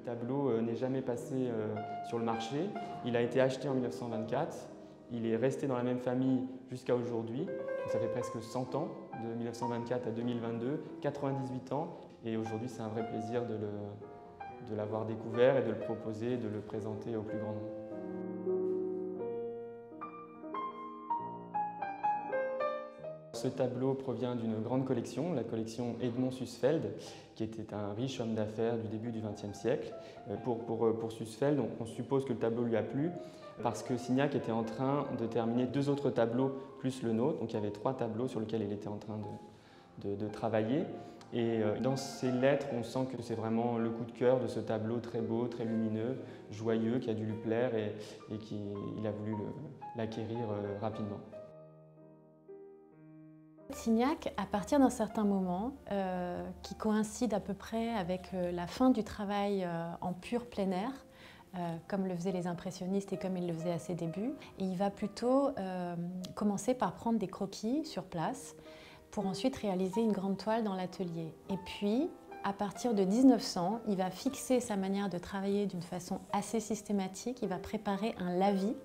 tableau n'est jamais passé sur le marché. Il a été acheté en 1924. Il est resté dans la même famille jusqu'à aujourd'hui. Ça fait presque 100 ans, de 1924 à 2022, 98 ans. Et aujourd'hui, c'est un vrai plaisir de l'avoir découvert et de le proposer, de le présenter au plus grand nombre. Ce tableau provient d'une grande collection, la collection Edmond Sussfeld, qui était un riche homme d'affaires du début du XXe siècle. Pour Sussfeld, on suppose que le tableau lui a plu parce que Signac était en train de terminer 2 autres tableaux plus le nôtre. Donc il y avait 3 tableaux sur lesquels il était en train de travailler. Et dans ses lettres, on sent que c'est vraiment le coup de cœur de ce tableau très beau, très lumineux, joyeux, qui a dû lui plaire et qu'il a voulu l'acquérir rapidement. Signac, à partir d'un certain moment, qui coïncide à peu près avec la fin du travail en pur plein air, comme le faisaient les impressionnistes et comme il le faisait à ses débuts, et il va plutôt commencer par prendre des croquis sur place pour ensuite réaliser une grande toile dans l'atelier. Et puis, à partir de 1900, il va fixer sa manière de travailler d'une façon assez systématique. Il va préparer un lavis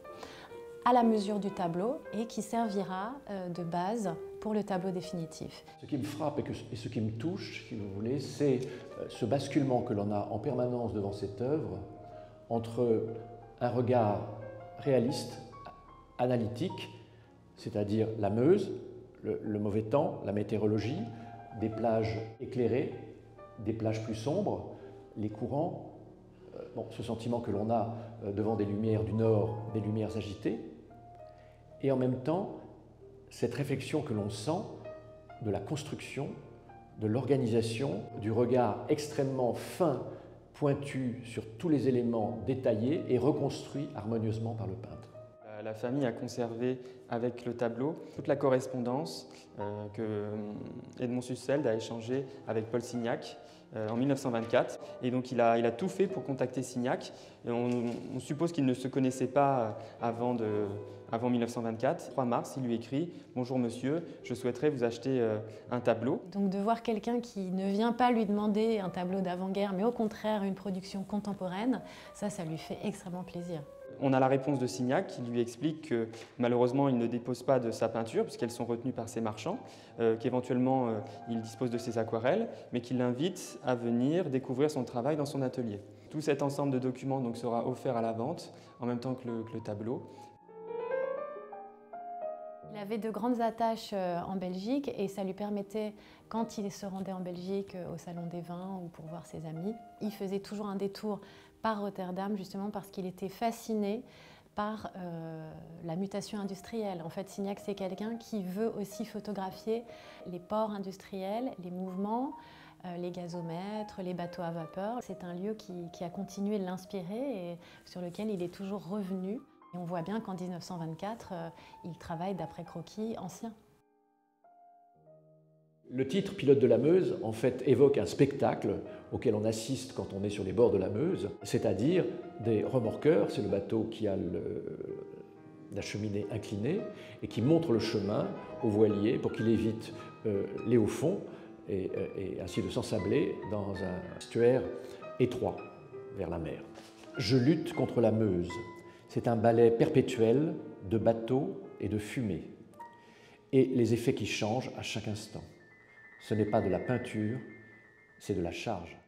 à la mesure du tableau et qui servira de base pour le tableau définitif. Ce qui me frappe et ce qui me touche, si vous voulez, c'est ce basculement que l'on a en permanence devant cette œuvre entre un regard réaliste, analytique, c'est-à-dire la Meuse, le mauvais temps, la météorologie, des plages éclairées, des plages plus sombres, les courants, ce sentiment que l'on a devant des lumières du nord, des lumières agitées, et en même temps, cette réflexion que l'on sent de la construction, de l'organisation, du regard extrêmement fin, pointu sur tous les éléments détaillés et reconstruits harmonieusement par le peintre. La famille a conservé avec le tableau toute la correspondance que Edmond Sussfeld a échangée avec Paul Signac en 1924. Et donc il a tout fait pour contacter Signac. Et on suppose qu'ils ne se connaissaient pas avant 1924. Le 3 mars, il lui écrit « Bonjour monsieur, je souhaiterais vous acheter un tableau ». Donc de voir quelqu'un qui ne vient pas lui demander un tableau d'avant-guerre, mais au contraire une production contemporaine, ça lui fait extrêmement plaisir. On a la réponse de Signac qui lui explique que malheureusement il ne dépose pas de sa peinture puisqu'elles sont retenues par ses marchands, qu'éventuellement il dispose de ses aquarelles, mais qu'il l'invite à venir découvrir son travail dans son atelier. Tout cet ensemble de documents donc, sera offert à la vente en même temps que le tableau. Il avait de grandes attaches en Belgique et ça lui permettait, quand il se rendait en Belgique au Salon des Vins ou pour voir ses amis, il faisait toujours un détour par Rotterdam justement parce qu'il était fasciné par la mutation industrielle. En fait, Signac, c'est quelqu'un qui veut aussi photographier les ports industriels, les mouvements, les gazomètres, les bateaux à vapeur. C'est un lieu qui a continué de l'inspirer et sur lequel il est toujours revenu. Et on voit bien qu'en 1924, il travaille d'après croquis anciens. Le titre « Pilote de la Meuse » en fait évoque un spectacle auquel on assiste quand on est sur les bords de la Meuse, c'est-à-dire des remorqueurs, c'est le bateau qui a la cheminée inclinée et qui montre le chemin au voilier pour qu'il évite les hauts fonds et ainsi de s'ensabler dans un estuaire étroit vers la mer. Je lutte contre la Meuse. C'est un ballet perpétuel de bateaux et de fumée et les effets qui changent à chaque instant. Ce n'est pas de la peinture, c'est de la charge.